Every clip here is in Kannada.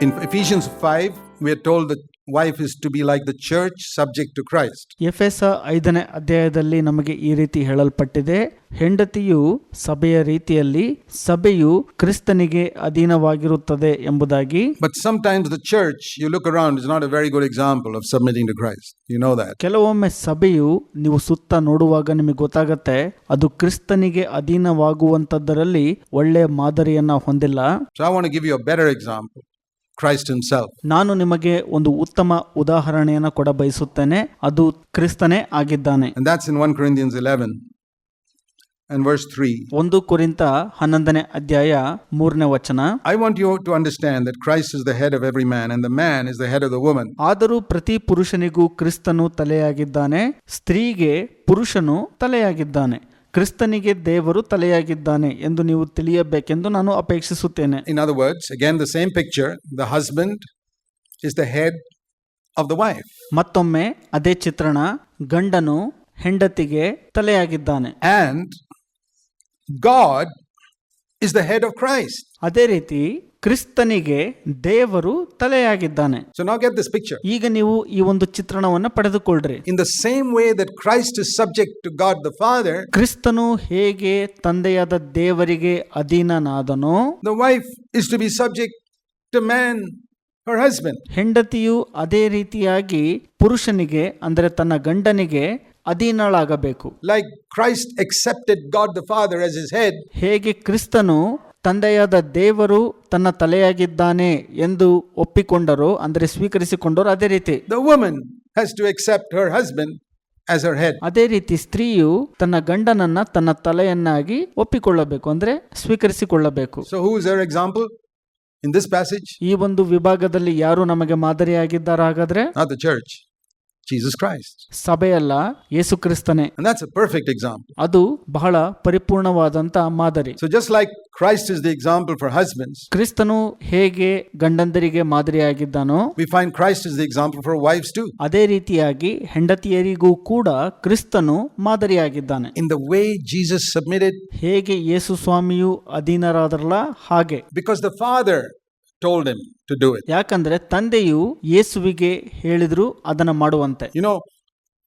In Ephesians 5, we are told that wife is to be like the church, subject to Christ. ಎಫೆಸ 5ನೇ ಅಧ್ಯಾಯದಲ್ಲಿ ನಮಗೆ ಈ ರೀತಿ ಹೇಳಲ್ಪಟ್ಟಿದೆ, ಹೆಂಡತಿಯು ಸಭೆಯ ರೀತಿಯಲ್ಲಿ ಸಭೆಯು ಕ್ರಿಸ್ತನಿಗೆ ಅಧೀನವಾಗಿರುತ್ತದೆ ಎಂಬುದಾಗಿ. But sometimes the church, you look around, is not a very good example of submitting to Christ. You know that. ಕೆಲವೊಮ್ಮೆ ಸಭೆಯು ನೀವು ಸುತ್ತ ನೋಡುವಾಗ ನಿಮಗೆ ಗೊತ್ತಾಗತ್ತೆ ಅದು ಕ್ರಿಸ್ತನಿಗೆ ಅಧೀನವಾಗುವಂತದ್ದರಲ್ಲಿ ಒಳ್ಳೆಯ ಮಾದರಿಯನ್ನ ಹೊಂದಿಲ್ಲ. So I want to give you a better example. Christ himself. ನಾನು ನಿಮಗೆ ಒಂದು ಉತ್ತಮ ಉದಾಹರಣೆಯನ್ನು ಕೊಡ ಬಯಸುತ್ತೇನೆ, ಅದು ಕ್ರಿಸ್ತನೇ ಆಗಿದ್ದಾನೆ. And that's in 1 Corinthians 11 and verse 3. 1 ಕೊರಿಂಥ 11ನೇ ಅಧ್ಯಾಯ 3ನೇ ವಚನ. I want you to understand that Christ is the head of every man and the man is the head of the woman. ಆದರೂ ಪ್ರತಿ ಪುರುಷನಿಗೂ ಕ್ರಿಸ್ತನು ತಲೆಯಾಗಿದ್ದಾನೆ, ಸ್ತ್ರೀಗೆ ಪುರುಷನು ತಲೆಯಾಗಿದ್ದಾನೆ, ಕ್ರಿಸ್ತನಿಗೆ ದೇವರು ತಲೆಯಾಗಿದ್ದಾನೆ ಎಂದು ನೀವು ತಿಳಿಯಬೇಕೆಂದು ನಾನು ಅಪೇಕ್ಷಿಸುತ್ತೇನೆ. In other words, again the same picture, the husband is the head of the wife. ಮತ್ತೊಮ್ಮೆ ಅದೇ ಚಿತ್ರಣ, ಗಂಡನು ಹೆಂಡತಿಗೆ ತಲೆಯಾಗಿದ್ದಾನೆ. And God is the head of Christ. ಅದೇ ರೀತಿ ಕ್ರಿಸ್ತನಿಗೆ ದೇವರು ತಲೆಯಾಗಿದ್ದಾನೆ. So now get this picture. ಈಗ ನೀವು ಈ ಒಂದು ಚಿತ್ರಣವನ್ನು ಪಡೆದುಕೊಳ್ಳ್ರಿ. In the same way that Christ is subject to God the Father, ಕ್ರಿಸ್ತನು ಹೇಗೆ ತಂದೆಯಾದ ದೇವರಿಗೆ ಅಧೀನನಾದನೋ, the wife is to be subject to man, her husband. ಹೆಂಡತಿಯು ಅದೇ ರೀತಿಯಾಗಿ ಪುರುಷನಿಗೆ ಅಂದರೆ ತನ್ನ ಗಂಡನಿಗೆ ಅಧೀನಳಾಗಬೇಕು. Like Christ accepted God the Father as his head, ಹೇಗೆ ಕ್ರಿಸ್ತನು ತಂದೆಯಾದ ದೇವರು ತನ್ನ ತಲೆಯಾಗಿದ್ದಾನೆ ಎಂದು ಒಪ್ಪಿಕೊಂಡರೋ ಅಂದರೆ ಸ್ವೀಕರಿಸಿಕೊಂಡರೋ, ಅದೇ ರೀತಿ the woman has to accept her husband as her head. ಅದೇ ರೀತಿ ಸ್ತ್ರೀಯು ತನ್ನ ಗಂಡನನ್ನ ತನ್ನ ತಲೆಯನ್ನಾಗಿ ಒಪ್ಪಿಕೊಳ್ಳಬೇಕು ಅಂದರೆ ಸ್ವೀಕರಿಸಿಕೊಳ್ಳಬೇಕು. So who is her example in this passage? ಈ ಒಂದು ವಿಭಾಗದಲ್ಲಿ ಯಾರು ನಮಗೆ ಮಾದರಿಯಾಗಿದ್ದಾರೆ ಹಾಗಾದ್ರೆ? Not the church, Jesus Christ. ಸಭೆಯಲ್ಲ, ಯೇಸು ಕ್ರಿಸ್ತನೇ. And that's a perfect example. ಅದು ಬಹಳ ಪರಿಪೂರ್ಣವಾದಂತ ಮಾದರಿ. So just like Christ is the example for husbands, ಕ್ರಿಸ್ತನು ಹೇಗೆ ಗಂಡಂದರಿಗೆ ಮಾದರಿಯಾಗಿದ್ದಾನೋ, we find Christ is the example for wives too. ಅದೇ ರೀತಿಯಾಗಿ ಹೆಂಡತಿಯರಿಗೂ ಕೂಡ ಕ್ರಿಸ್ತನು ಮಾದರಿಯಾಗಿದ್ದಾನೆ. In the way Jesus submitted, ಹೇಗೆ ಯೇಸು ಸ್ವಾಮಿಯು ಅಧೀನರಾದರಲ್ಲ ಹಾಗೆ. because the Father told him to do it. ಯಾಕಂದ್ರೆ ತಂದೆಯು ಯೇಸುವಿಗೆ ಹೇಳಿದ್ರು ಅದನ್ನ ಮಾಡುವಂತೆ. You know,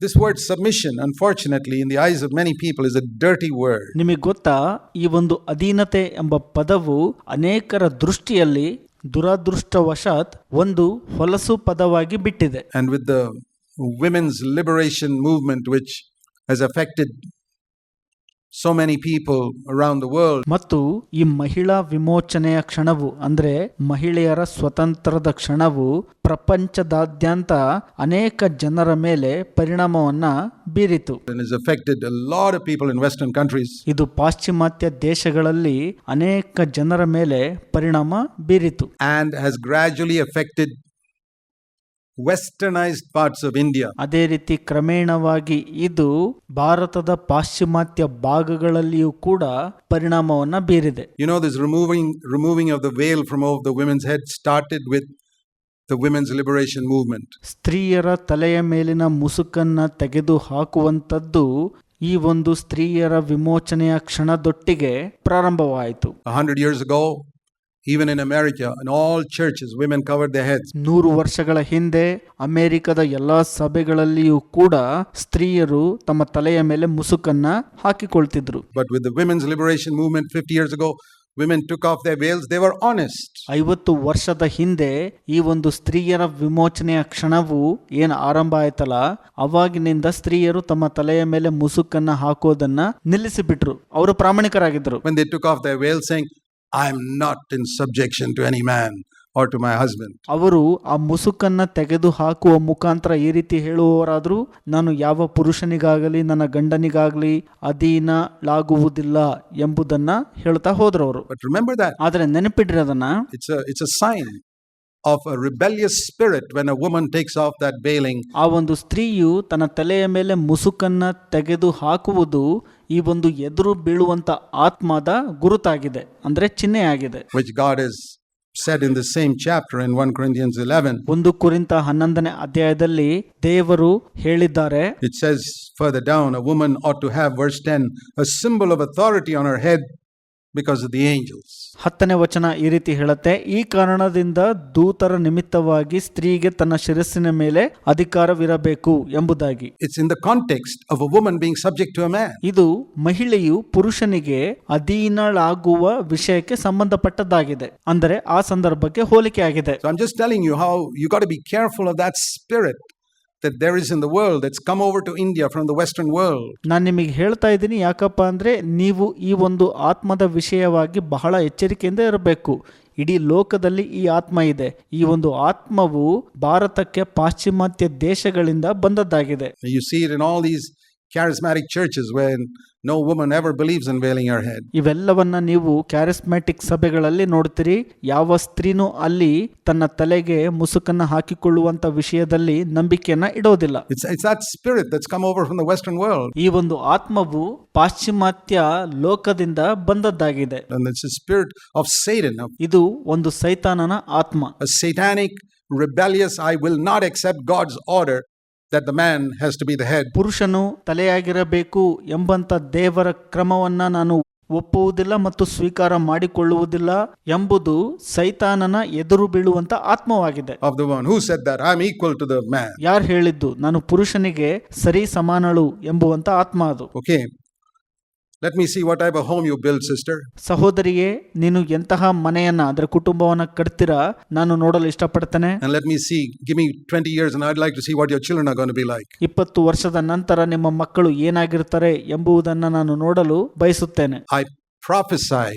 this word submission, unfortunately, in the eyes of many people is a dirty word. ನಿಮಗೆ ಗೊತ್ತಾ, ಈ ಒಂದು ಅಧೀನತೆ ಎಂಬ ಪದವು ಅನೇಕರ ದೃಷ್ಟಿಯಲ್ಲಿ ದುರದೃಷ್ಟವಶಾತ್ ಒಂದು ಹೊಲಸು ಪದವಾಗಿ ಬಿಟ್ಟಿದೆ. And with the women's liberation movement which has affected so many people around the world, ಮತ್ತು ಈ ಮಹಿಳಾ ವಿಮೋಚನೆಯ ಕ್ಷಣವು ಅಂದ್ರೆ ಮಹಿಳೆಯರ ಸ್ವತಂತ್ರದ ಕ್ಷಣವು ಪ್ರಪಂಚದಾದ್ಯಂತ ಅನೇಕ ಜನರ ಮೇಲೆ ಪರಿಣಾಮವನ್ನ ಬೀರಿತು. and has affected a lot of people in Western countries. ಇದು ಪಾಶ್ಚಿಮಾತ್ಯ ದೇಶಗಳಲ್ಲಿ ಅನೇಕ ಜನರ ಮೇಲೆ ಪರಿಣಾಮ ಬೀರಿತು. And has gradually affected westernized parts of India. ಅದೇ ರೀತಿ ಕ್ರಮೇಣವಾಗಿ ಇದು ಭಾರತದ ಪಾಶ್ಚಿಮಾತ್ಯ ಭಾಗಗಳಲ್ಲಿಯೂ ಕೂಡ ಪರಿಣಾಮವನ್ನ ಬೀರಿದೆ. You know, this removing of the veil from over the women's head started with the women's liberation movement. ಸ್ತ್ರೀಯರ ತಲೆಯ ಮೇಲಿನ ಮುಸುಕನ್ನ ತೆಗೆದು ಹಾಕುವಂತದ್ದು ಈ ಒಂದು ಸ್ತ್ರೀಯರ ವಿಮೋಚನೆಯ ಕ್ಷಣದೊಟ್ಟಿಗೆ ಪ್ರಾರಂಭವಾಯಿತು. 100 years ago, even in America, in all churches, women covered their heads. 100 ವರ್ಷಗಳ ಹಿಂದೆ ಅಮೆರಿಕದ ಎಲ್ಲಾ ಸಭೆಗಳಲ್ಲಿಯೂ ಕೂಡ ಸ್ತ್ರೀಯರು ತಮ್ಮ ತಲೆಯ ಮೇಲೆ ಮುಸುಕನ್ನ ಹಾಕಿಕೊಳ್ತಿದ್ರು. But with the women's liberation movement 50 years ago, women took off their veils. They were honest. 50 ವರ್ಷದ ಹಿಂದೆ ಈ ಒಂದು ಸ್ತ್ರೀಯರ ವಿಮೋಚನೆಯ ಕ್ಷಣವು ಏನು ಆರಂಭ ಆಯ್ತಲ್ಲ, ಅವಾಗಿನಿಂದ ಸ್ತ್ರೀಯರು ತಮ್ಮ ತಲೆಯ ಮೇಲೆ ಮುಸುಕನ್ನ ಹಾಕೋದನ್ನ ನಿಲ್ಲಿಸಿಬಿಟ್ರು. ಅವರು ಪ್ರಾಮಾಣಿಕರಾಗಿದ್ರು. When they took off their veils saying, I am not in subjection to any man or to my husband. ಅವರು ಆ ಮುಸುಕನ್ನ ತೆಗೆದು ಹಾಕುವ ಮುಖಾಂತರ ಈ ರೀತಿ ಹೇಳುವವರಾದ್ರು, ನಾನು ಯಾವ ಪುರುಷನಿಗಾಗಲಿ ನನ್ನ ಗಂಡನಿಗಾಗಲಿ ಅಧೀನಳಾಗುವುದಿಲ್ಲ ಎಂಬುದನ್ನ ಹೇಳ್ತಾ ಹೋದ್ರವರು. But remember that. ಆದ್ರೆ ನೆನಪಿಡ್ರಿ ಅದನ್ನ, it's a sign of a rebellious spirit when a woman takes off that veiling. ಆ ಒಂದು ಸ್ತ್ರೀಯು ತನ್ನ ತಲೆಯ ಮೇಲೆ ಮುಸುಕನ್ನ ತೆಗೆದು ಹಾಕುವುದು ಈ ಒಂದು ಎದುರು ಬೀಳುವಂತ ಆತ್ಮದ ಗುರುತಾಗಿದೆ, ಅಂದ್ರೆ ಚಿಹ್ನೆ ಆಗಿದೆ. Which God has said in the same chapter in 1 Corinthians 11. 1 ಕೊರಿಂಥ 11ನೇ ಅಧ್ಯಾಯದಲ್ಲಿ ದೇವರು ಹೇಳಿದ್ದಾರೆ. It says further down, a woman ought to have, verse 10, a symbol of authority on her head because of the angels. 10ನೇ ವಚನ ಈ ರೀತಿ ಹೇಳುತ್ತೆ, ಈ ಕಾರಣದಿಂದ ದೂತರ ನಿಮಿತ್ತವಾಗಿ ಸ್ತ್ರೀಗೆ ತನ್ನ ಶಿರಸ್ಸಿನ ಮೇಲೆ ಅಧಿಕಾರವಿರಬೇಕು ಎಂಬುದಾಗಿ. It's in the context of a woman being subject to a man. ಇದು ಮಹಿಳೆಯು ಪುರುಷನಿಗೆ ಅಧೀನಳಾಗುವ ವಿಷಯಕ್ಕೆ ಸಂಬಂಧಪಟ್ಟದ್ದಾಗಿದೆ, ಅಂದರೆ ಆ ಸಂದರ್ಭಕ್ಕೆ ಹೋಲಿಕೆ ಆಗಿದೆ. So I'm just telling you how you got to be careful of that spirit that there is in the world that's come over to India from the Western world. ನಾನು ನಿಮಗೆ ಹೇಳ್ತಾ ಇದ್ದೀನಿ, ಯಾಕಪ್ಪ ಅಂದ್ರೆ ನೀವು ಈ ಒಂದು ಆತ್ಮದ ವಿಷಯವಾಗಿ ಬಹಳ ಎಚ್ಚರಿಕೆಯಿಂದ ಇರಬೇಕು. ಇಡೀ ಲೋಕದಲ್ಲಿ ಈ ಆತ್ಮ ಇದೆ. ಈ ಒಂದು ಆತ್ಮವು ಭಾರತಕ್ಕೆ ಪಾಶ್ಚಿಮಾತ್ಯ ದೇಶಗಳಿಂದ ಬಂದದ್ದಾಗಿದೆ. You see it in all these charismatic churches where no woman ever believes in veiling her head. ಇವೆಲ್ಲವನ್ನ ನೀವು ಕ್ಯಾರಿಸ್ಮ್ಯಾಟಿಕ್ ಸಭೆಗಳಲ್ಲಿ ನೋಡ್ತೀರಿ. ಯಾವ ಸ್ತ್ರೀನೂ ಅಲ್ಲಿ ತನ್ನ ತಲೆಗೆ ಮುಸುಕನ್ನ ಹಾಕಿಕೊಳ್ಳುವಂತ ವಿಷಯದಲ್ಲಿ ನಂಬಿಕೆಯನ್ನ ಇಡೋದಿಲ್ಲ. It's that spirit that's come over from the Western world. ಈ ಒಂದು ಆತ್ಮವು ಪಾಶ್ಚಿಮಾತ್ಯ ಲೋಕದಿಂದ ಬಂದದ್ದಾಗಿದೆ. And it's a spirit of Satan. ಇದು ಒಂದು ಸೈತಾನನ ಆತ್ಮ. A satanic, rebellious, I will not accept God's order that the man has to be the head. ಪುರುಷನು ತಲೆಯಾಗಿರಬೇಕು ಎಂಬಂತ ದೇವರ ಕ್ರಮವನ್ನ ನಾನು ಒಪ್ಪುವುದಿಲ್ಲ ಮತ್ತು ಸ್ವೀಕಾರ ಮಾಡಿಕೊಳ್ಳುವುದಿಲ್ಲ ಎಂಬುದು ಸೈತಾನನ ಎದುರು ಬೀಳುವಂತ ಆತ್ಮವಾಗಿದೆ. Of the one who said that I'm equal to the man. ಯಾರು ಹೇಳಿದ್ದು ನಾನು ಪುರುಷನಿಗೆ ಸರಿ ಸಮಾನಳು ಎಂಬುವಂತ ಆತ್ಮ ಅದು. Okay. Let me see what type of home you build, sister. ಸಹೋದರಿಯೇ, ನೀನು ಎಂತಹ ಮನೆಯನ್ನ ಅಂದ್ರೆ ಕುಟುಂಬವನ್ನ ಕಟ್ತೀರಾ ನಾನು ನೋಡಲು ಇಷ್ಟಪಡ್ತೇನೆ. And let me see, give me 20 years and I'd like to see what your children are going to be like. 20 ವರ್ಷದ ನಂತರ ನಿಮ್ಮ ಮಕ್ಕಳು ಏನಾಗಿರ್ತಾರೆ ಎಂಬುದನ್ನ ನಾನು ನೋಡಲು ಬಯಸುತ್ತೇನೆ. I prophesy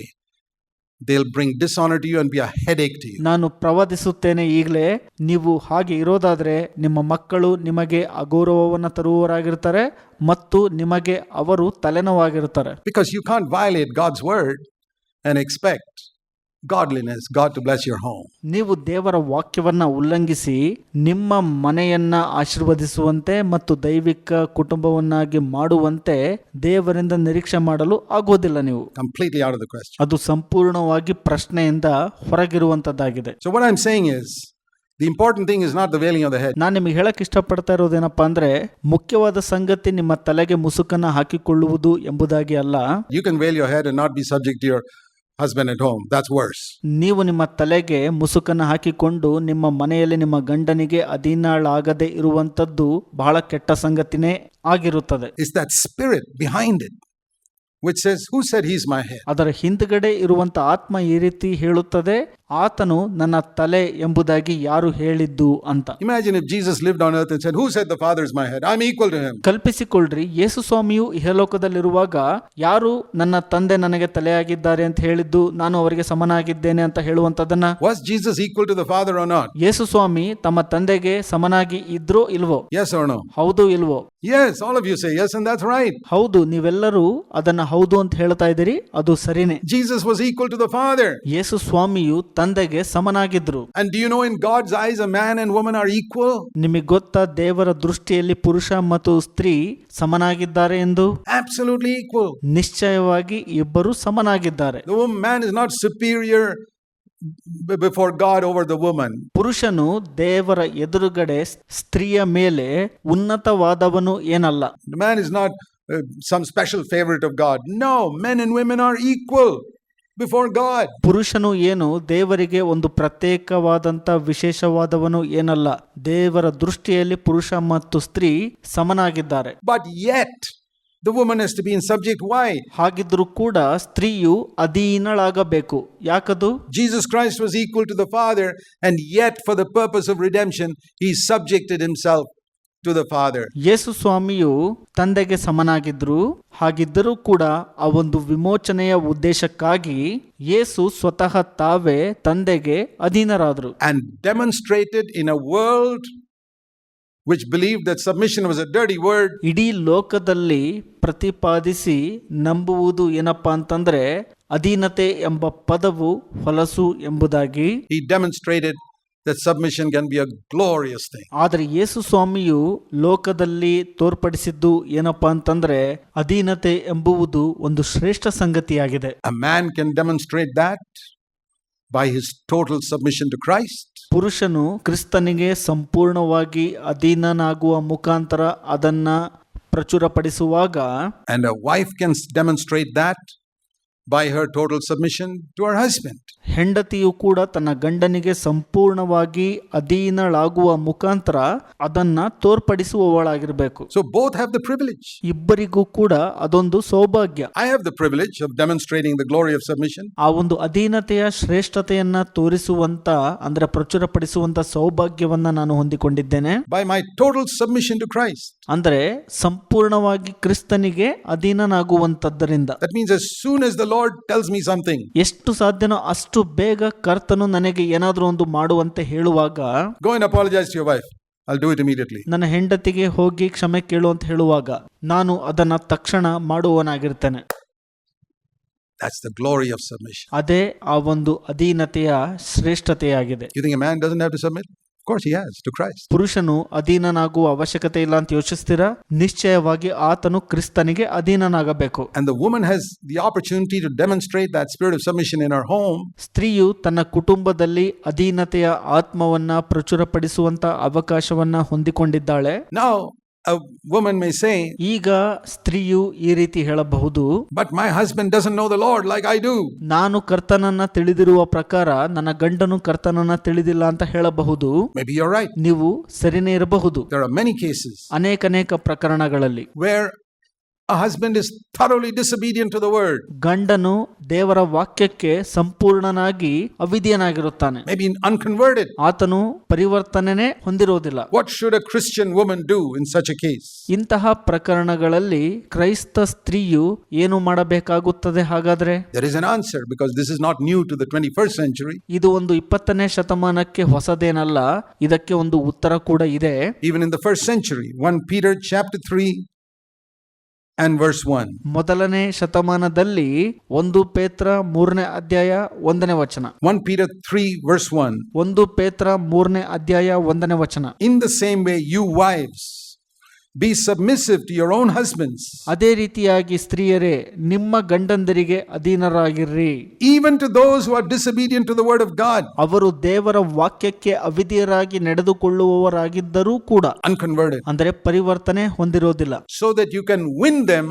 they'll bring dishonor to you and be a headache to you. ನಾನು ಪ್ರವಾದಿಸುತ್ತೇನೆ ಈಗಲೇ, ನೀವು ಹಾಗೆ ಇರೋದಾದ್ರೆ ನಿಮ್ಮ ಮಕ್ಕಳು ನಿಮಗೆ ಅಗೌರವವನ್ನು ತರುವವರಾಗಿರ್ತಾರೆ ಮತ್ತು ನಿಮಗೆ ಅವರು ತಲೆನೋವಾಗಿರ್ತಾರೆ. Because you can't violate God's word and expect godliness, God to bless your home. ನೀವು ದೇವರ ವಾಕ್ಯವನ್ನ ಉಲ್ಲಂಘಿಸಿ ನಿಮ್ಮ ಮನೆಯನ್ನ ಆಶೀರ್ವದಿಸುವಂತೆ ಮತ್ತು ದೈವಿಕ ಕುಟುಂಬವನ್ನಾಗಿ ಮಾಡುವಂತೆ ದೇವರಿಂದ ನಿರೀಕ್ಷೆ ಮಾಡಲು ಆಗೋದಿಲ್ಲ. ನೀವು Completely out of the question. ಅದು ಸಂಪೂರ್ಣವಾಗಿ ಪ್ರಶ್ನೆಯಿಂದ ಹೊರಗಿರುವಂತದ್ದಾಗಿದೆ. So what I'm saying is, the important thing is not the veiling of the head. ನಾನು ನಿಮಗೆ ಹೇಳಕ್ ಇಷ್ಟಪಡ್ತಾ ಇರೋದೇನಪ್ಪಾ ಅಂದ್ರೆ, ಮುಖ್ಯವಾದ ಸಂಗತಿ ನಿಮ್ಮ ತಲೆಗೆ ಮುಸುಕನ್ನ ಹಾಕಿಕೊಳ್ಳುವುದು ಎಂಬುದಾಗಿ ಅಲ್ಲ. You can veil your head and not be subject to your husband at home. That's worse. ನೀವು ನಿಮ್ಮ ತಲೆಗೆ ಮುಸುಕನ್ನು ಹಾಕಿಕೊಂಡು ನಿಮ್ಮ ಮನೆಯಲ್ಲಿ ನಿಮ್ಮ ಗಂಡನಿಗೆ ಅಧೀನಳಾಗದೆ ಇರುವಂತದ್ದು ಬಹಳ ಕೆಟ್ಟ ಸಂಗತಿನೇ ಆಗಿರುತ್ತದೆ. It's that spirit behind it which says, who said he's my head? ಅದರ ಹಿಂದ್ಗಡೆ ಇರುವಂತ ಆತ್ಮ ಈ ರೀತಿ ಹೇಳುತ್ತದೆ, ಆತನು ನನ್ನ ತಲೆ ಎಂಬುದಾಗಿ ಯಾರು ಹೇಳಿದ್ದು ಅಂತ. Imagine if Jesus lived on earth and said, who said the Father is my head? I'm equal to him. ಕಲ್ಪಿಸಿಕೊಳ್ಳ್ರಿ, ಯೇಸು ಸ್ವಾಮಿಯು ಇಹಲೋಕದಲ್ಲಿರುವಾಗ ಯಾರು ನನ್ನ ತಂದೆ ನನಗೆ ತಲೆಯಾಗಿದ್ದಾರೆ ಅಂತ ಹೇಳಿದ್ದು, ನಾನು ಅವರಿಗೆ ಸಮನಾಗಿದ್ದೇನೆ ಅಂತ ಹೇಳುವಂತದನ್ನ. Was Jesus equal to the Father or not? ಯೇಸು ಸ್ವಾಮಿ ತಮ್ಮ ತಂದೆಗೆ ಸಮನಾಗಿ ಇದ್ರೋ ಇಲ್ವೋ? Yes or no? ಹೌದು ಇಲ್ವೋ? Yes, all of you say yes, and that's right. ಹೌದು, ನೀವೆಲ್ಲರೂ ಅದನ್ನ ಹೌದು ಅಂತ ಹೇಳ್ತಾ ಇದ್ದೀರಿ, ಅದು ಸರಿನೇ. Jesus was equal to the Father. ಯೇಸು ಸ್ವಾಮಿಯು ತಂದೆಗೆ ಸಮನಾಗಿದ್ರು. And do you know in God's eyes a man and woman are equal? ನಿಮಗೆ ಗೊತ್ತಾ ದೇವರ ದೃಷ್ಟಿಯಲ್ಲಿ ಪುರುಷ ಮತ್ತು ಸ್ತ್ರೀ ಸಮನಾಗಿದ್ದಾರೆ ಎಂದು? Absolutely equal. ನಿಶ್ಚಯವಾಗಿ ಇಬ್ಬರು ಸಮನಾಗಿದ್ದಾರೆ. The man is not superior before God over the woman. ಪುರುಷನು ದೇವರ ಎದುರುಗಡೆ ಸ್ತ್ರೀಯ ಮೇಲೆ ಉನ್ನತವಾದವನು ಏನಲ್ಲ. The man is not some special favorite of God. No, men and women are equal before God. ಪುರುಷನು ಏನು ದೇವರಿಗೆ ಒಂದು ಪ್ರತ್ಯೇಕವಾದಂತ ವಿಶೇಷವಾದವನು ಏನಲ್ಲ. ದೇವರ ದೃಷ್ಟಿಯಲ್ಲಿ ಪುರುಷ ಮತ್ತು ಸ್ತ್ರೀ ಸಮನಾಗಿದ್ದಾರೆ. But yet the woman has to be in subject. Why? ಹಾಗಿದ್ರೂ ಕೂಡ ಸ್ತ್ರೀಯು ಅಧೀನಳಾಗಬೇಕು. ಯಾಕದು? Jesus Christ was equal to the Father, and yet for the purpose of redemption he subjected himself to the Father. ಯೇಸು ಸ್ವಾಮಿಯು ತಂದೆಗೆ ಸಮನಾಗಿದ್ರು, ಹಾಗಿದ್ದರೂ ಕೂಡ ಆ ಒಂದು ವಿಮೋಚನೆಯ ಉದ್ದೇಶಕ್ಕಾಗಿ ಯೇಸು ಸ್ವತಃ ತಾವೇ ತಂದೆಗೆ ಅಧೀನರಾದರು. And demonstrated in a world which believed that submission was a dirty word. ಇಡೀ ಲೋಕದಲ್ಲಿ ಪ್ರತಿಪಾದಿಸಿ ನಂಬುವುದು ಏನಪ್ಪಾ ಅಂತಂದ್ರೆ, ಅಧೀನತೆ ಎಂಬ ಪದವು ಹೊಲಸು ಎಂಬುದಾಗಿ. He demonstrated that submission can be a glorious thing. ಆದರೆ ಯೇಸು ಸ್ವಾಮಿಯು ಲೋಕದಲ್ಲಿ ತೋರ್ಪಡಿಸಿದ್ದು ಏನಪ್ಪಾ ಅಂತಂದ್ರೆ, ಅಧೀನತೆ ಎಂಬುವುದು ಒಂದು ಶ್ರೇಷ್ಠ ಸಂಗತಿಯಾಗಿದೆ. A man can demonstrate that by his total submission to Christ. ಪುರುಷನು ಕ್ರಿಸ್ತನಿಗೆ ಸಂಪೂರ್ಣವಾಗಿ ಅಧೀನನಾಗುವ ಮುಖಾಂತರ ಅದನ್ನ ಪ್ರಚುರಪಡಿಸುವಾಗ, and a wife can demonstrate that by her total submission to her husband. ಹೆಂಡತಿಯು ಕೂಡ ತನ್ನ ಗಂಡನಿಗೆ ಸಂಪೂರ್ಣವಾಗಿ ಅಧೀನಳಾಗುವ ಮುಖಾಂತರ ಅದನ್ನ ತೋರ್ಪಡಿಸುವವಳಾಗಿರ್ಬೇಕು. So both have the privilege. ಇಬ್ಬರಿಗೂ ಕೂಡ ಅದೊಂದು ಸೌಭಾಗ್ಯ. I have the privilege of demonstrating the glory of submission. ಆ ಒಂದು ಅಧೀನತೆಯ ಶ್ರೇಷ್ಠತೆಯನ್ನ ತೋರಿಸುವಂತ ಅಂದ್ರೆ ಪ್ರಚುರಪಡಿಸುವಂತ ಸೌಭಾಗ್ಯವನ್ನ ನಾನು ಹೊಂದಿಕೊಂಡಿದ್ದೇನೆ. By my total submission to Christ. ಅಂದ್ರೆ ಸಂಪೂರ್ಣವಾಗಿ ಕ್ರಿಸ್ತನಿಗೆ ಅಧೀನನಾಗುವಂತದ್ದರಿಂದ. That means as soon as the Lord tells me something, ಎಷ್ಟು ಸಾಧ್ಯನೋ ಅಷ್ಟು ಬೇಗ ಕರ್ತನು ನನಗೆ ಏನಾದ್ರೂ ಒಂದು ಮಾಡುವಂತೆ ಹೇಳುವಾಗ, go and apologize to your wife. I'll do it immediately. ನನ್ನ ಹೆಂಡತಿಗೆ ಹೋಗಿ ಕ್ಷಮೆ ಕೇಳು ಅಂತ ಹೇಳುವಾಗ ನಾನು ಅದನ್ನ ತಕ್ಷಣ ಮಾಡುವವನಾಗಿರ್ತೇನೆ. That's the glory of submission. ಅದೇ ಆ ಒಂದು ಅಧೀನತೆಯ ಶ್ರೇಷ್ಠತೆಯಾಗಿದೆ. You think a man doesn't have to submit? Of course he has, to Christ. ಪುರುಷನು ಅಧೀನನಾಗುವ ಅವಶ್ಯಕತೆ ಇಲ್ಲ ಅಂತ ಯೋಚಿಸ್ತೀರಾ? ನಿಶ್ಚಯವಾಗಿ ಆತನು ಕ್ರಿಸ್ತನಿಗೆ ಅಧೀನನಾಗಬೇಕು. And the woman has the opportunity to demonstrate that spirit of submission in her home. ಸ್ತ್ರೀಯು ತನ್ನ ಕುಟುಂಬದಲ್ಲಿ ಅಧೀನತೆಯ ಆತ್ಮವನ್ನ ಪ್ರಚುರಪಡಿಸುವಂತ ಅವಕಾಶವನ್ನ ಹೊಂದಿಕೊಂಡಿದ್ದಾಳೆ. Now a woman may say, ಈಗ ಸ್ತ್ರೀಯು ಈ ರೀತಿ ಹೇಳಬಹುದು, but my husband doesn't know the Lord like I do. ನಾನು ಕರ್ತನನ್ನ ತಿಳಿದಿರುವ ಪ್ರಕಾರ ನನ್ನ ಗಂಡನು ಕರ್ತನನ್ನ ತಿಳಿದಿಲ್ಲ ಅಂತ ಹೇಳಬಹುದು. Maybe you're right. ನೀವು ಸರಿನೇ ಇರಬಹುದು. There are many cases ಅನೇಕ ಪ್ರಕರಣಗಳಲ್ಲಿ where a husband is thoroughly disobedient to the word. ಗಂಡನು ದೇವರ ವಾಕ್ಯಕ್ಕೆ ಸಂಪೂರ್ಣನಾಗಿ ಅವಿಧೇಯನಾಗಿರುತ್ತಾನೆ. Maybe unconverted. ಆತನು ಪರಿವರ್ತನೆನೇ ಹೊಂದಿರೋದಿಲ್ಲ. What should a Christian woman do in such a case? ಇಂತಹ ಪ್ರಕರಣಗಳಲ್ಲಿ ಕ್ರೈಸ್ತ ಸ್ತ್ರೀಯು ಏನು ಮಾಡಬೇಕಾಗುತ್ತದೆ ಹಾಗಾದ್ರೆ? There is an answer, because this is not new to the 21st century. ಇದು ಒಂದು 20ನೇ ಶತಮಾನಕ್ಕೆ ಹೊಸದೇನಲ್ಲ, ಇದಕ್ಕೆ ಒಂದು ಉತ್ತರ ಕೂಡ ಇದೆ. Even in the first century, 1 Peter chapter 3 and verse 1. ಮೊದಲನೇ ಶತಮಾನದಲ್ಲಿ 1 ಪೇತ್ರ 3ನೇ ಅಧ್ಯಾಯ 1ನೇ ವಚನ. 1 Peter 3 verse 1. 1 ಪೇತ್ರ 3ನೇ ಅಧ್ಯಾಯ 1ನೇ ವಚನ. In the same way, you wives, be submissive to your own husbands. ಅದೇ ರೀತಿಯಾಗಿ ಸ್ತ್ರೀಯರೇ ನಿಮ್ಮ ಗಂಡಂದರಿಗೆ ಅಧೀನರಾಗಿರ್ರಿ. Even to those who are disobedient to the word of God. ಅವರು ದೇವರ ವಾಕ್ಯಕ್ಕೆ ಅವಿಧೇಯರಾಗಿ ನಡೆದುಕೊಳ್ಳುವವರಾಗಿದ್ದರೂ ಕೂಡ, Unconverted. ಅಂದರೆ ಪರಿವರ್ತನೆ ಹೊಂದಿರೋದಿಲ್ಲ. So that you can win them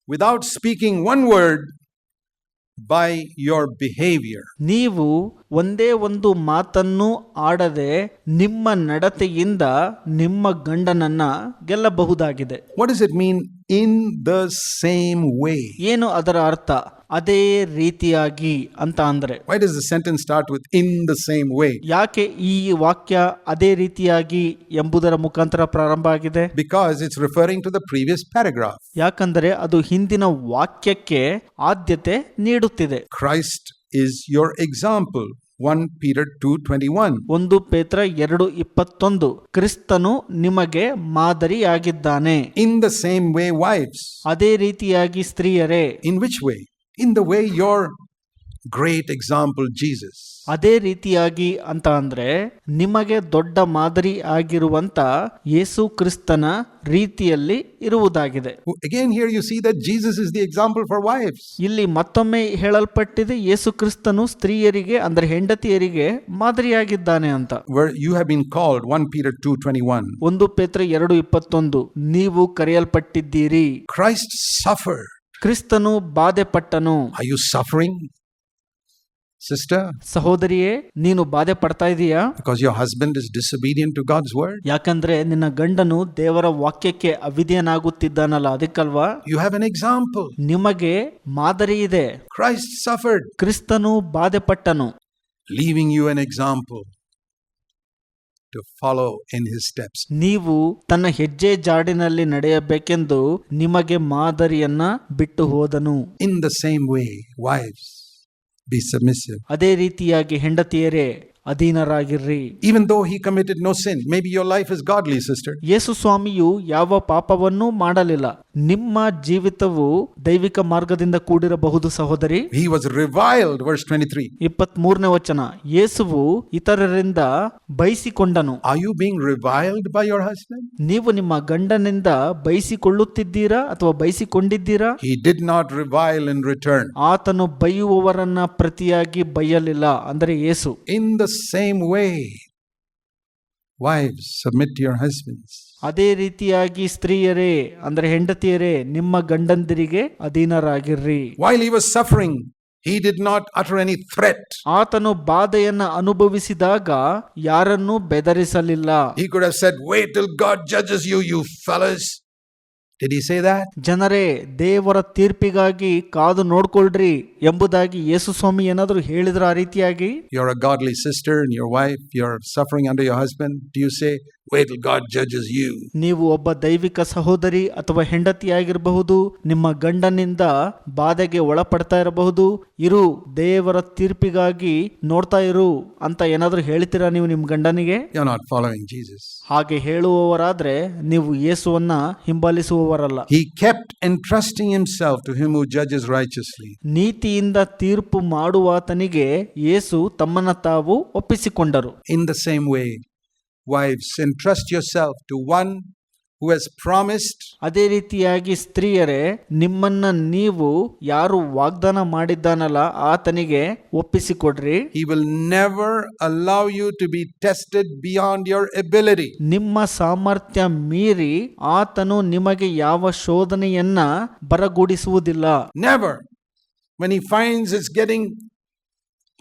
without speaking one word by your behavior. ನೀವು ಒಂದೇ ಒಂದು ಮಾತನ್ನು ಆಡದೆ ನಿಮ್ಮ ನಡತೆಯಿಂದ ನಿಮ್ಮ ಗಂಡನನ್ನ ಗೆಲ್ಲಬಹುದಾಗಿದೆ. What does it mean, in the same way? ಏನು ಅದರ ಅರ್ಥ? ಅದೇ ರೀತಿಯಾಗಿ ಅಂತ ಅಂದ್ರೆ. Why does the sentence start with in the same way? ಯಾಕೆ ಈ ವಾಕ್ಯ ಅದೇ ರೀತಿಯಾಗಿ ಎಂಬುದರ ಮುಖಾಂತರ ಪ್ರಾರಂಭ ಆಗಿದೆ? Because it's referring to the previous paragraph. ಯಾಕಂದರೆ ಅದು ಹಿಂದಿನ ವಾಕ್ಯಕ್ಕೆ ಆದ್ಯತೆ ನೀಡುತ್ತಿದೆ. Christ is your example. 1 Peter 2:21. 1 ಪೇತ್ರ 2:21. ಕ್ರಿಸ್ತನು ನಿಮಗೆ ಮಾದರಿಯಾಗಿದ್ದಾನೆ. In the same way, wives. ಅದೇ ರೀತಿಯಾಗಿ ಸ್ತ್ರೀಯರೇ. In which way? In the way your great example Jesus. ಅದೇ ರೀತಿಯಾಗಿ ಅಂತ ಅಂದ್ರೆ ನಿಮಗೆ ದೊಡ್ಡ ಮಾದರಿ ಆಗಿರುವಂತ ಯೇಸು ಕ್ರಿಸ್ತನ ರೀತಿಯಲ್ಲಿ ಇರುವುದಾಗಿದೆ. Again here you see that Jesus is the example for wives. ಇಲ್ಲಿ ಮತ್ತೊಮ್ಮೆ ಹೇಳಲ್ಪಟ್ಟಿದೆ ಯೇಸು ಕ್ರಿಸ್ತನು ಸ್ತ್ರೀಯರಿಗೆ ಅಂದ್ರೆ ಹೆಂಡತಿಯರಿಗೆ ಮಾದರಿಯಾಗಿದ್ದಾನೆ ಅಂತ. Where you have been called, 1 Peter 2:21. 1 ಪೇತ್ರ 2:21. ನೀವು ಕರೆಯಲ್ಪಟ್ಟಿದ್ದೀರಿ. Christ suffered. ಕ್ರಿಸ್ತನು ಬಾಧೆ ಪಟ್ಟನು. Are you suffering, sister? ಸಹೋದರಿಯೇ, ನೀನು ಬಾಧೆ ಪಡ್ತಾ ಇದೀಯಾ? Because your husband is disobedient to God's word? ಯಾಕಂದ್ರೆ ನಿನ್ನ ಗಂಡನು ದೇವರ ವಾಕ್ಯಕ್ಕೆ ಅವಿಧೇಯನಾಗುತ್ತಿದ್ದಾನಲ್ಲ, ಅದಕ್ಕಲ್ವಾ? You have an example. ನಿಮಗೆ ಮಾದರಿ ಇದೆ. Christ suffered. ಕ್ರಿಸ್ತನು ಬಾಧೆ ಪಟ್ಟನು. Leaving you an example to follow in his steps. ನೀವು ತನ್ನ ಹೆಜ್ಜೆ ಜಾಡಿನಲ್ಲಿ ನಡೆಯಬೇಕೆಂದು ನಿಮಗೆ ಮಾದರಿಯನ್ನ ಬಿಟ್ಟು ಹೋದನು. In the same way, wives, be submissive. ಅದೇ ರೀತಿಯಾಗಿ ಹೆಂಡತಿಯರೇ ಅಧೀನರಾಗಿರ್ರಿ. Even though he committed no sin, maybe your life is godly, sister. ಯೇಸು ಸ್ವಾಮಿಯು ಯಾವ ಪಾಪವನ್ನೂ ಮಾಡಲಿಲ್ಲ. ನಿಮ್ಮ ಜೀವಿತವು ದೈವಿಕ ಮಾರ್ಗದಿಂದ ಕೂಡಿರಬಹುದು ಸಹೋದರಿ. He was reviled, verse 23. 23ನೇ ವಚನ. ಯೇಸುವು ಇತರರಿಂದ ಬೈಸಿಕೊಂಡನು. Are you being reviled by your husband? ನೀವು ನಿಮ್ಮ ಗಂಡನಿಂದ ಬೈಸಿಕೊಳ್ಳುತ್ತಿದ್ದೀರಾ ಅಥವಾ ಬೈಸಿಕೊಂಡಿದ್ದೀರಾ? He did not revile in return. ಆತನು ಬೈಯುವವರನ್ನ ಪ್ರತಿಯಾಗಿ ಬೈಯಲಿಲ್ಲ, ಅಂದರೆ ಯೇಸು. In the same way, wives, submit to your husbands. ಅದೇ ರೀತಿಯಾಗಿ ಸ್ತ್ರೀಯರೇ ಅಂದ್ರೆ ಹೆಂಡತಿಯರೇ ನಿಮ್ಮ ಗಂಡಂದಿರಿಗೆ ಅಧೀನರಾಗಿರ್ರಿ. While he was suffering, he did not utter any threat. ಆತನು ಬಾಧೆಯನ್ನ ಅನುಭವಿಸಿದಾಗ ಯಾರನ್ನೂ ಬೆದರಿಸಲಿಲ್ಲ. He could have said, "Wait till God judges you, you fellas." Did he say that? ಜನರೇ, ದೇವರ ತೀರ್ಪಿಗಾಗಿ ಕಾದು ನೋಡ್ಕೊಳ್ರಿ ಎಂಬುದಾಗಿ ಯೇಸು ಸ್ವಾಮಿ ಏನಾದರೂ ಹೇಳಿದ್ರ ಆ ರೀತಿಯಾಗಿ? You're a godly sister and your wife, you're suffering under your husband. Do you say, "Wait till God judges you"? ನೀವು ಒಬ್ಬ ದೈವಿಕ ಸಹೋದರಿ ಅಥವಾ ಹೆಂಡತಿಯಾಗಿರಬಹುದು, ನಿಮ್ಮ ಗಂಡನಿಂದ ಬಾಧೆಗೆ ಒಳಪಡ್ತಾ ಇರಬಹುದು, ಇರು ದೇವರ ತೀರ್ಪಿಗಾಗಿ ನೋಡ್ತಾ ಇರು ಅಂತ ಏನಾದರೂ ಹೇಳ್ತೀರಾ ನೀವು ನಿಮ್ಮ ಗಂಡನಿಗೆ? You're not following Jesus. ಹಾಗೆ ಹೇಳುವವರಾದ್ರೆ ನೀವು ಯೇಸುವನ್ನ ಹಿಂಬಾಲಿಸುವವರಲ್ಲ. He kept entrusting himself to him who judges righteously. ನೀತಿಯಿಂದ ತೀರ್ಪು ಮಾಡುವಾತನಿಗೆ ಯೇಸು ತಮ್ಮನ್ನ ತಾವು ಒಪ್ಪಿಸಿಕೊಂಡರು. In the same way, wives, entrust yourself to one who has promised. ಅದೇ ರೀತಿಯಾಗಿ ಸ್ತ್ರೀಯರೇ, ನಿಮ್ಮನ್ನ ನೀವು ಯಾರು ವಾಗ್ದಾನ ಮಾಡಿದ್ದಾನಲ್ಲ ಆತನಿಗೆ ಒಪ್ಪಿಸಿಕೊಡ್ರಿ. He will never allow you to be tested beyond your ability. ನಿಮ್ಮ ಸಾಮರ್ಥ್ಯ ಮೀರಿ ಆತನು ನಿಮಗೆ ಯಾವ ಶೋಧನೆಯನ್ನ ಬರಗೂಡಿಸುವುದಿಲ್ಲ. Never. When he finds it's getting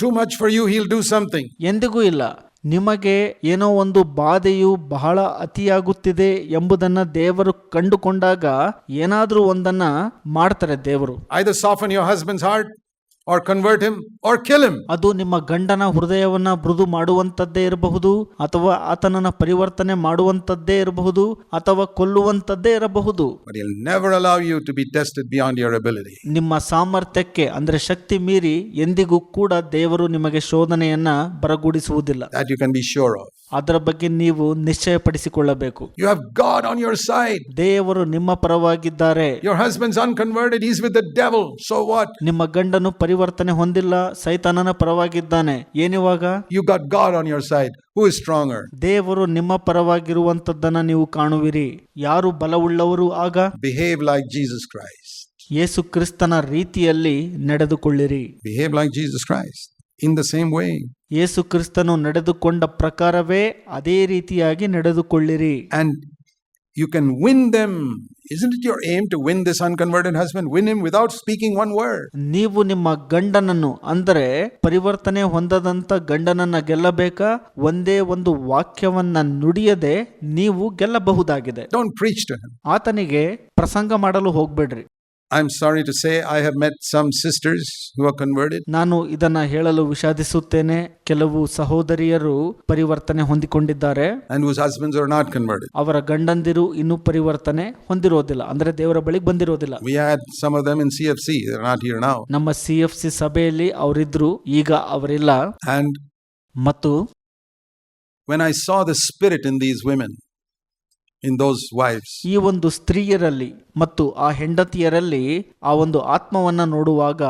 too much for you, he'll do something. ಎಂದಿಗೂ ಇಲ್ಲ. ನಿಮಗೆ ಏನೋ ಒಂದು ಬಾಧೆಯು ಬಹಳ ಅತಿಯಾಗುತ್ತಿದೆ ಎಂಬುದನ್ನ ದೇವರು ಕಂಡುಕೊಂಡಾಗ ಏನಾದ್ರೂ ಒಂದನ್ನ ಮಾಡ್ತಾರೆ ದೇವರು. Either soften your husband's heart or convert him or kill him. ಅದು ನಿಮ್ಮ ಗಂಡನ ಹೃದಯವನ್ನ ಮೃದು ಮಾಡುವಂತದ್ದೇ ಇರಬಹುದು, ಅಥವಾ ಆತನನ್ನ ಪರಿವರ್ತನೆ ಮಾಡುವಂತದ್ದೇ ಇರಬಹುದು, ಅಥವಾ ಕೊಲ್ಲುವಂತದ್ದೇ ಇರಬಹುದು. But he'll never allow you to be tested beyond your ability. ನಿಮ್ಮ ಸಾಮರ್ಥ್ಯಕ್ಕೆ ಅಂದ್ರೆ ಶಕ್ತಿ ಮೀರಿ ಎಂದಿಗೂ ಕೂಡ ದೇವರು ನಿಮಗೆ ಶೋಧನೆಯನ್ನ ಬರಗೂಡಿಸುವುದಿಲ್ಲ. That you can be sure of. ಅದರ ಬಗ್ಗೆ ನೀವು ನಿಶ್ಚಯಪಡಿಸಿಕೊಳ್ಳಬೇಕು. You have God on your side. ದೇವರು ನಿಮ್ಮ ಪರವಾಗಿದ್ದಾರೆ. Your husband's unconverted, he's with the devil. So what? ನಿಮ್ಮ ಗಂಡನು ಪರಿವರ್ತನೆ ಹೊಂದಿಲ್ಲ, ಸೈತಾನನ ಪರವಾಗಿದ್ದಾನೆ. ಏನಿವಾಗ? You got God on your side. Who is stronger? ದೇವರು ನಿಮ್ಮ ಪರವಾಗಿರುವಂತದ್ದನ್ನ ನೀವು ಕಾಣುವಿರಿ. ಯಾರು ಬಲವುಳ್ಳವರು ಆಗ? Behave like Jesus Christ. ಯೇಸು ಕ್ರಿಸ್ತನ ರೀತಿಯಲ್ಲಿ ನಡೆದುಕೊಳ್ಳಿರಿ. Behave like Jesus Christ. In the same way. ಯೇಸು ಕ್ರಿಸ್ತನು ನಡೆದುಕೊಂಡ ಪ್ರಕಾರವೇ ಅದೇ ರೀತಿಯಾಗಿ ನಡೆದುಕೊಳ್ಳಿರಿ. And you can win them. Isn't it your aim to win this unconverted husband? Win him without speaking one word. ನೀವು ನಿಮ್ಮ ಗಂಡನನ್ನು ಅಂದರೆ ಪರಿವರ್ತನೆ ಹೊಂದದಂತ ಗಂಡನನ್ನ ಗೆಲ್ಲಬೇಕಾ? ಒಂದೇ ಒಂದು ವಾಕ್ಯವನ್ನ ನುಡಿಯದೆ ನೀವು ಗೆಲ್ಲಬಹುದಾಗಿದೆ. Don't preach to him. ಆತನಿಗೆ ಪ್ರಸಂಗ ಮಾಡಲು ಹೋಗ್ಬೇಡ್ರಿ. I'm sorry to say I have met some sisters who are converted. ನಾನು ಇದನ್ನ ಹೇಳಲು ವಿಷಾದಿಸುತ್ತೇನೆ. ಕೆಲವು ಸಹೋದರಿಯರು ಪರಿವರ್ತನೆ ಹೊಂದಿಕೊಂಡಿದ್ದಾರೆ, and whose husbands are not converted. ಅವರ ಗಂಡಂದಿರು ಇನ್ನೂ ಪರಿವರ್ತನೆ ಹೊಂದಿರೋದಿಲ್ಲ, ಅಂದ್ರೆ ದೇವರ ಬಳಿಗೆ ಬಂದಿರೋದಿಲ್ಲ. We had some of them in CFC. They're not here now. ನಮ್ಮ CFC ಸಭೆಯಲ್ಲಿ ಅವರಿದ್ರು, ಈಗ ಅವರಿಲ್ಲ. And ಮತ್ತು when I saw the spirit in these women, in those wives, ಈ ಒಂದು ಸ್ತ್ರೀಯರಲ್ಲಿ ಮತ್ತು ಆ ಹೆಂಡತಿಯರಲ್ಲಿ ಆ ಒಂದು ಆತ್ಮವನ್ನ ನೋಡುವಾಗ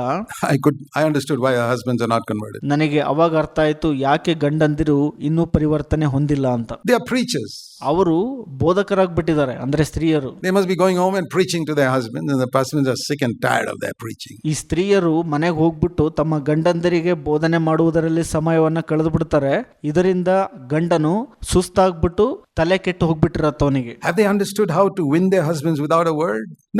I understood why her husbands are not converted. ನನಗೆ ಅವಾಗ ಅರ್ಥ ಆಯ್ತು ಯಾಕೆ ಗಂಡಂದಿರು ಇನ್ನೂ ಪರಿವರ್ತನೆ ಹೊಂದಿಲ್ಲ ಅಂತ. They are preachers. ಅವರು ಬೋಧಕರಾಗ್ಬಿಟ್ಟಿದ್ದಾರೆ, ಅಂದ್ರೆ ಸ್ತ್ರೀಯರು. They must be going home and preaching to their husbands, and the husbands are sick and tired of their preaching. ಈ ಸ್ತ್ರೀಯರು ಮನೆಗೆ ಹೋಗ್ಬಿಟ್ಟು ತಮ್ಮ ಗಂಡಂದರಿಗೆ ಬೋಧನೆ ಮಾಡುವುದರಲ್ಲಿ ಸಮಯವನ್ನ ಕಳೆದು ಬಿಡ್ತಾರೆ. ಇದರಿಂದ ಗಂಡನು ಸುಸ್ತಾಗ್ಬಿಟ್ಟು ತಲೆ ಕೆಟ್ಟು ಹೋಗ್ಬಿಟ್ಟಿರತ್ತವನಿಗೆ. Have they understood how to win their husbands without a word?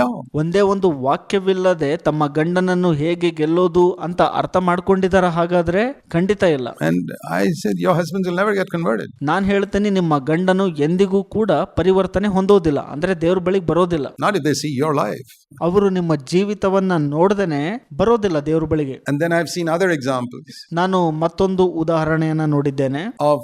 No. ಒಂದೇ ಒಂದು ವಾಕ್ಯವಿಲ್ಲದೆ ತಮ್ಮ ಗಂಡನನ್ನು ಹೇಗೆ ಗೆಲ್ಲೋದು ಅಂತ ಅರ್ಥ ಮಾಡ್ಕೊಂಡಿದಾರ? ಹಾಗಾದ್ರೆ ಖಂಡಿತ ಇಲ್ಲ. And I said, your husbands will never get converted. ನಾನು ಹೇಳ್ತೇನೆ, ನಿಮ್ಮ ಗಂಡನು ಎಂದಿಗೂ ಕೂಡ ಪರಿವರ್ತನೆ ಹೊಂದೋದಿಲ್ಲ, ಅಂದ್ರೆ ದೇವ್ರ ಬಳಿಗೆ ಬರೋದಿಲ್ಲ. Not if they see your life. ಅವರು ನಿಮ್ಮ ಜೀವಿತವನ್ನ ನೋಡ್ದೇನೆ ಬರೋದಿಲ್ಲ ದೇವ್ರ ಬಳಿಗೆ. And then I've seen other examples. ನಾನು ಮತ್ತೊಂದು ಉದಾಹರಣೆಯನ್ನ ನೋಡಿದ್ದೇನೆ of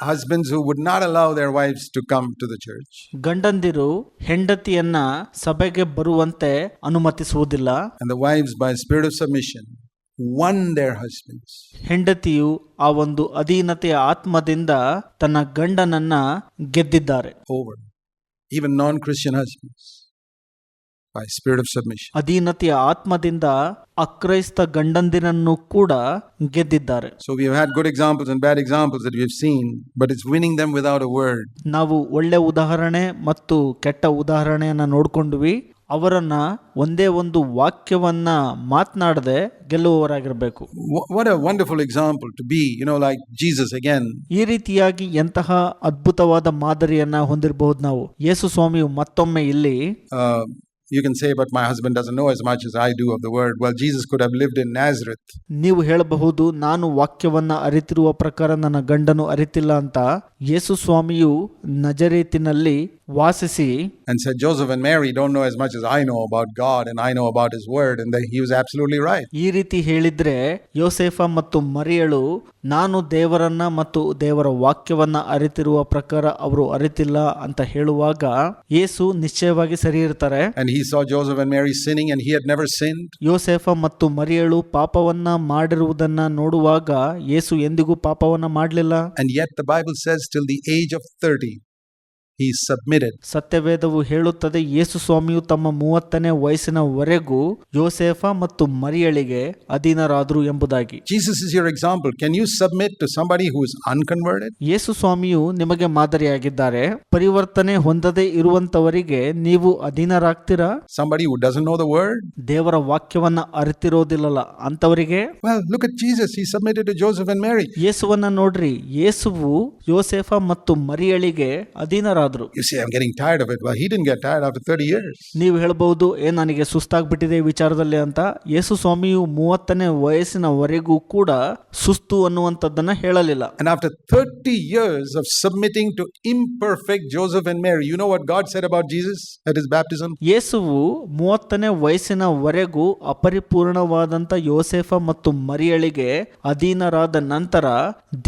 husbands who would not allow their wives to come to the church. ಗಂಡಂದಿರು ಹೆಂಡತಿಯನ್ನ ಸಭೆಗೆ ಬರುವಂತೆ ಅನುಮತಿಸುವುದಿಲ್ಲ. And the wives, by spirit of submission, won their husbands. ಹೆಂಡತಿಯು ಆ ಒಂದು ಅಧೀನತೆಯ ಆತ್ಮದಿಂದ ತನ್ನ ಗಂಡನನ್ನ ಗೆದ್ದಿದ್ದಾರೆ. Over even non-Christian husbands by spirit of submission. ಅಧೀನತೆಯ ಆತ್ಮದಿಂದ ಅಕ್ರೈಸ್ತ ಗಂಡಂದಿರನ್ನು ಕೂಡ ಗೆದ್ದಿದ್ದಾರೆ. So we have had good examples and bad examples that we have seen, but it's winning them without a word. ನಾವು ಒಳ್ಳೆ ಉದಾಹರಣೆ ಮತ್ತು ಕೆಟ್ಟ ಉದಾಹರಣೆಯನ್ನ ನೋಡ್ಕೊಂಡ್ವಿ. ಅವರನ್ನ ಒಂದೇ ಒಂದು ವಾಕ್ಯವನ್ನ ಮಾತನಾಡದೆ ಗೆಲ್ಲುವವರಾಗಿರ್ಬೇಕು. What a wonderful example to be, like Jesus again. ಈ ರೀತಿಯಾಗಿ ಎಂತಹ ಅದ್ಭುತವಾದ ಮಾದರಿಯನ್ನ ಹೊಂದಿರಬಹುದು ನಾವು. ಯೇಸು ಸ್ವಾಮಿಯು ಮತ್ತೊಮ್ಮೆ ಇಲ್ಲಿ You can say, but my husband doesn't know as much as I do of the word. Well, Jesus could have lived in Nazareth. ನೀವು ಹೇಳಬಹುದು, ನಾನು ವಾಕ್ಯವನ್ನ ಅರಿತಿರುವ ಪ್ರಕಾರ ನನ್ನ ಗಂಡನು ಅರಿತಿಲ್ಲ ಅಂತ. ಯೇಸು ಸ್ವಾಮಿಯು ನಜರೇತಿನಲ್ಲಿ ವಾಸಿಸಿ and said, Joseph and Mary don't know as much as I know about God and I know about his word, and he was absolutely right. ಈ ರೀತಿ ಹೇಳಿದ್ರೆ ಯೋಸೇಫ ಮತ್ತು ಮರಿಯಳು ನಾನು ದೇವರನ್ನ ಮತ್ತು ದೇವರ ವಾಕ್ಯವನ್ನ ಅರಿತಿರುವ ಪ್ರಕಾರ ಅವರು ಅರಿತಿಲ್ಲ ಅಂತ ಹೇಳುವಾಗ ಯೇಸು ನಿಶ್ಚಯವಾಗಿ ಸರಿ ಇರ್ತಾರೆ. And he saw Joseph and Mary sinning and he had never sinned. ಯೋಸೇಫ ಮತ್ತು ಮರಿಯಳು ಪಾಪವನ್ನ ಮಾಡಿರುವುದನ್ನ ನೋಡುವಾಗ ಯೇಸು ಎಂದಿಗೂ ಪಾಪವನ್ನ ಮಾಡಲಿಲ್ಲ. And yet the Bible says till the age of 30 he submitted. ಸತ್ಯವೇದವು ಹೇಳುತ್ತದೆ, ಯೇಸು ಸ್ವಾಮಿಯು ತಮ್ಮ 30ನೇ ವಯಸ್ಸಿನವರೆಗೂ ಯೋಸೇಫ ಮತ್ತು ಮರಿಯಳಿಗೆ ಅಧೀನರಾದರು ಎಂಬುದಾಗಿ. Jesus is your example. Can you submit to somebody who is unconverted? ಯೇಸು ಸ್ವಾಮಿಯು ನಿಮಗೆ ಮಾದರಿಯಾಗಿದ್ದಾರೆ. ಪರಿವರ್ತನೆ ಹೊಂದದೇ ಇರುವಂತವರಿಗೆ ನೀವು ಅಧೀನರಾಗ್ತೀರಾ? Somebody who doesn't know the word? ದೇವರ ವಾಕ್ಯವನ್ನ ಅರಿತಿರೋದಿಲ್ಲಲ್ಲ ಅಂತವರಿಗೆ? Well, look at Jesus. He submitted to Joseph and Mary. ಯೇಸುವನ್ನ ನೋಡ್ರಿ, ಯೇಸುವು ಯೋಸೇಫ ಮತ್ತು ಮರಿಯಳಿಗೆ ಅಧೀನರಾದರು. You say, I'm getting tired of it. Well, he didn't get tired after 30 years. ನೀವು ಹೇಳಬಹುದು, ನನಗೆ ಸುಸ್ತಾಗ್ಬಿಟ್ಟಿದೆ ಈ ವಿಚಾರದಲ್ಲಿ ಅಂತ. ಯೇಸು ಸ್ವಾಮಿಯು 30ನೇ ವಯಸ್ಸಿನವರೆಗೂ ಕೂಡ ಸುಸ್ತು ಅನ್ನುವಂಥದ್ದನ್ನ ಹೇಳಲಿಲ್ಲ. And after 30 years of submitting to imperfect Joseph and Mary, you know what God said about Jesus at his baptism? ಯೇಸುವು 30ನೇ ವಯಸ್ಸಿನವರೆಗೂ ಅಪರಿಪೂರ್ಣವಾದಂತ ಯೋಸೇಫ ಮತ್ತು ಮರಿಯಳಿಗೆ ಅಧೀನರಾದ ನಂತರ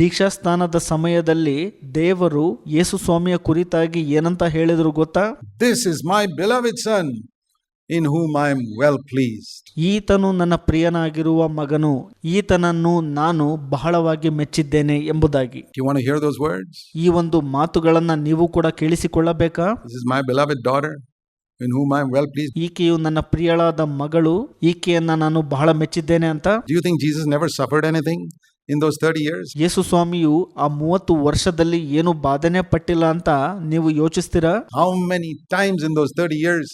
ದೀಕ್ಷಾಸ್ನಾನದ ಸಮಯದಲ್ಲಿ ದೇವರು ಯೇಸು ಸ್ವಾಮಿಯ ಕುರಿತಾಗಿ ಏನಂತ ಹೇಳಿದ್ರು ಗೊತ್ತಾ? This is my beloved son in whom I am well pleased. ಈತನು ನನ್ನ ಪ್ರಿಯನಾಗಿರುವ ಮಗನು, ಈತನನ್ನು ನಾನು ಬಹಳವಾಗಿ ಮೆಚ್ಚಿದ್ದೇನೆ ಎಂಬುದಾಗಿ. Do you want to hear those words? ಈ ಒಂದು ಮಾತುಗಳನ್ನ ನೀವು ಕೂಡ ಕೇಳಿಸಿಕೊಳ್ಳಬೇಕಾ? This is my beloved daughter in whom I am well pleased. ಈಕೆಯು ನನ್ನ ಪ್ರಿಯಳಾದ ಮಗಳು, ಈಕೆಯನ್ನ ನಾನು ಬಹಳ ಮೆಚ್ಚಿದ್ದೇನೆ ಅಂತ. Do you think Jesus never suffered anything in those 30 years? ಯೇಸು ಸ್ವಾಮಿಯು ಆ 30 ವರ್ಷದಲ್ಲಿ ಏನು ಬಾಧನೆ ಪಟ್ಟಿಲ್ಲ ಅಂತ ನೀವು ಯೋಚಿಸ್ತೀರಾ? How many times in those 30 years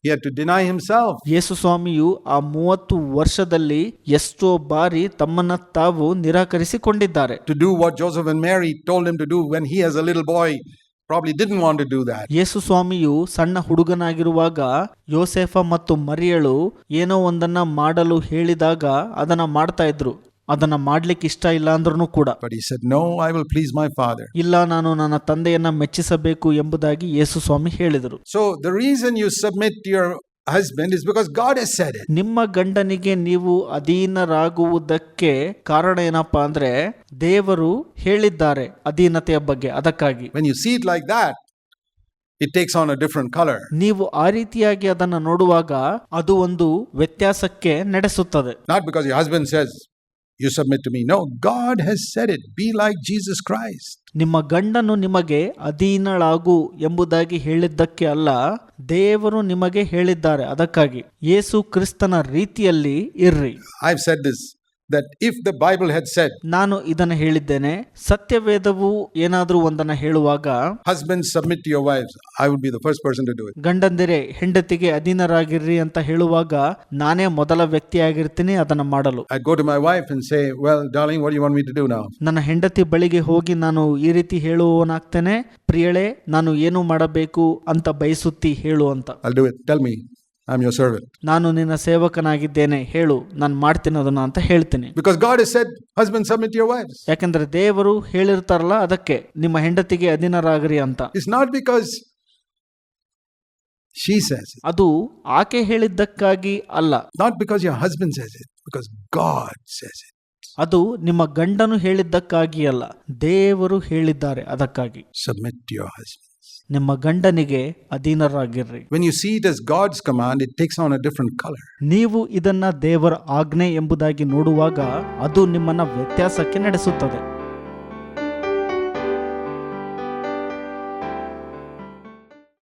he had to deny himself? ಯೇಸು ಸ್ವಾಮಿಯು ಆ 30 ವರ್ಷದಲ್ಲಿ ಎಷ್ಟೋ ಬಾರಿ ತಮ್ಮನ್ನ ತಾವು ನಿರಾಕರಿಸಿಕೊಂಡಿದ್ದಾರೆ. To do what Joseph and Mary told him to do when he as a little boy probably didn't want to do that. ಯೇಸು ಸ್ವಾಮಿಯು ಸಣ್ಣ ಹುಡುಗನಾಗಿರುವಾಗ ಯೋಸೇಫ ಮತ್ತು ಮರಿಯಳು ಏನೋ ಒಂದನ್ನ ಮಾಡಲು ಹೇಳಿದಾಗ ಅದನ್ನ ಮಾಡ್ತಾ ಇದ್ರು. ಅದನ್ನ ಮಾಡ್ಲಿಕ್ಕೆ ಇಷ್ಟ ಇಲ್ಲ ಅಂದ್ರೂ ಕೂಡ. But he said, no, I will please my father. ಇಲ್ಲ, ನಾನು ನನ್ನ ತಂದೆಯನ್ನ ಮೆಚ್ಚಿಸಬೇಕು ಎಂಬುದಾಗಿ ಯೇಸು ಸ್ವಾಮಿ ಹೇಳಿದರು. So the reason you submit to your husband is because God has said it. ನಿಮ್ಮ ಗಂಡನಿಗೆ ನೀವು ಅಧೀನರಾಗುವುದಕ್ಕೆ ಕಾರಣ ಏನಪ್ಪಾ ಅಂದ್ರೆ ದೇವರು ಹೇಳಿದ್ದಾರೆ ಅಧೀನತೆಯ ಬಗ್ಗೆ. ಅದಕ್ಕಾಗಿ When you see it like that, it takes on a different color. ನೀವು ಆ ರೀತಿಯಾಗಿ ಅದನ್ನ ನೋಡುವಾಗ ಅದು ಒಂದು ವ್ಯತ್ಯಾಸಕ್ಕೆ ನಡೆಸುತ್ತದೆ. Not because your husband says you submit to me. No, God has said it. Be like Jesus Christ. ನಿಮ್ಮ ಗಂಡನು ನಿಮಗೆ ಅಧೀನಳಾಗು ಎಂಬುದಾಗಿ ಹೇಳಿದ್ದಕ್ಕೆ ಅಲ್ಲ, ದೇವರು ನಿಮಗೆ ಹೇಳಿದ್ದಾರೆ. ಅದಕ್ಕಾಗಿ ಯೇಸು ಕ್ರಿಸ್ತನ ರೀತಿಯಲ್ಲಿ ಇರ್ರಿ. I've said this, that if the Bible had said, ನಾನು ಇದನ್ನು ಹೇಳಿದ್ದೇನೆ, ಸತ್ಯವೇದವು ಏನಾದ್ರೂ ಒಂದನ್ನ ಹೇಳುವಾಗ, husbands submit to your wives, I would be the first person to do it. ಗಂಡಂದಿರೆ ಹೆಂಡತಿಗೆ ಅಧೀನರಾಗಿರ್ರಿ ಅಂತ ಹೇಳುವಾಗ ನಾನೇ ಮೊದಲ ವ್ಯಕ್ತಿಯಾಗಿರ್ತೀನಿ ಅದನ್ನ ಮಾಡಲು. I'd go to my wife and say, well, darling, what do you want me to do now? ನನ್ನ ಹೆಂಡತಿ ಬಳಿಗೆ ಹೋಗಿ ನಾನು ಈ ರೀತಿ ಹೇಳುವವನಾಗ್ತೇನೆ, ಪ್ರಿಯಳೇ ನಾನು ಏನು ಮಾಡಬೇಕು ಅಂತ ಬಯಸುತ್ತಿ ಹೇಳು ಅಂತ. I'll do it. Tell me. I'm your servant. ನಾನು ನಿನ್ನ ಸೇವಕನಾಗಿದ್ದೇನೆ, ಹೇಳು, ನಾನು ಮಾಡ್ತೀನಿ ಅದನ್ನ ಅಂತ ಹೇಳ್ತೀನಿ. Because God has said, husbands submit to your wives. ಯಾಕಂದ್ರೆ ದೇವರು ಹೇಳಿರ್ತಾರಲ್ಲ, ಅದಕ್ಕೆ ನಿಮ್ಮ ಹೆಂಡತಿಗೆ ಅಧೀನರಾಗ್ರಿ ಅಂತ. It's not because she says it. ಅದು ಆಕೆ ಹೇಳಿದ್ದಕ್ಕಾಗಿ ಅಲ್ಲ. Not because your husband says it, because God says it. ಅದು ನಿಮ್ಮ ಗಂಡನು ಹೇಳಿದ್ದಕ್ಕಾಗಿ ಅಲ್ಲ, ದೇವರು ಹೇಳಿದ್ದಾರೆ ಅದಕ್ಕಾಗಿ. Submit to your husband. ನಿಮ್ಮ ಗಂಡನಿಗೆ ಅಧೀನರಾಗಿರ್ರಿ. When you see it as God's command, it takes on a different color. ನೀವು ಇದನ್ನ ದೇವರ ಆಜ್ಞೆ ಎಂಬುದಾಗಿ ನೋಡುವಾಗ ಅದು ನಿಮ್ಮನ್ನ ವ್ಯತ್ಯಾಸಕ್ಕೆ ನಡೆಸುತ್ತದೆ.